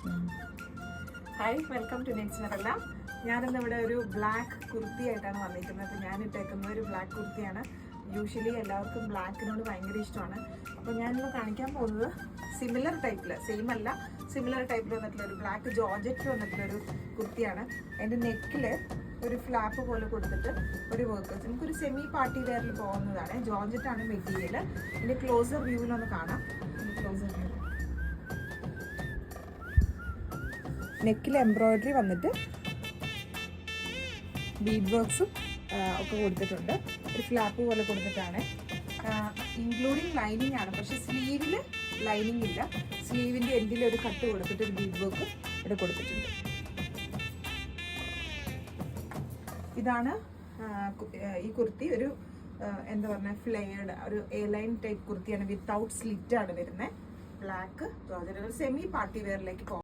Hi, welcome to next നെറല്ല. ഞാനിന്ന് ഇവിടെ ഒരു ബ്ലാക്ക് കുർത്തി ആയിട്ടാണ് വന്നിരിക്കുന്നത്. അപ്പോൾ ഞാൻ ഇട്ടേക്കുന്ന ഒരു ബ്ലാക്ക് കുർത്തിയാണ്. യൂഷ്വലി എല്ലാവർക്കും ബ്ലാക്കിനോട് ഭയങ്കര ഇഷ്ടമാണ്. അപ്പോൾ ഞാനിന്ന് കാണിക്കാൻ പോകുന്നത് സിമിലർ ടൈപ്പിൽ, സെയിം അല്ല, സിമിലർ ടൈപ്പിൽ വന്നിട്ടുള്ള ഒരു ബ്ലാക്ക് ജോർജറ്റിൽ വന്നിട്ടുള്ളൊരു കുർത്തിയാണ്. അതിൻ്റെ നെക്കിൽ ഒരു ഫ്ലാപ്പ് പോലെ കൊടുത്തിട്ട് ഒരു വർക്ക്, നമുക്കൊരു സെമി പാർട്ടി വെയറിൽ പോകുന്നതാണ്. ജോർജറ്റാണ് മെറ്റീരിയൽ. ഇതിൻ്റെ ക്ലോസർ വ്യൂവിലൊന്ന് കാണാം. ക്ലോസർ വ്യൂ, നെക്കിൽ എംബ്രോയിഡറി വന്നിട്ട് ബീഡ് വർക്ക്സും ഒക്കെ കൊടുത്തിട്ടുണ്ട്. ഒരു ഫ്ലാപ്പ് പോലെ കൊടുത്തിട്ടാണ്, ഇൻക്ലൂഡിങ് ലൈനിങ് ആണ്. പക്ഷെ സ്ലീവിൽ ലൈനിങ് ഇല്ല. സ്ലീവിൻ്റെ എൻഡിൽ ഒരു കട്ട് കൊടുത്തിട്ട് ഒരു ബീഡ് വർക്ക് ഇവിടെ കൊടുത്തിട്ടുണ്ട്. ഇതാണ് ഈ കുർത്തി. ഒരു എന്താ പറയുക, ഫ്ലെയർഡ് ഒരു എ ലൈൻ ടൈപ്പ് കുർത്തിയാണ്. വിത്തൗട്ട് സ്ലിറ്റ് ആണ് വരുന്നത്. ബ്ലാക്ക് ജോർജറ്റ്, ഒരു സെമി പാർട്ടി വെയറിലേക്ക് പോകും.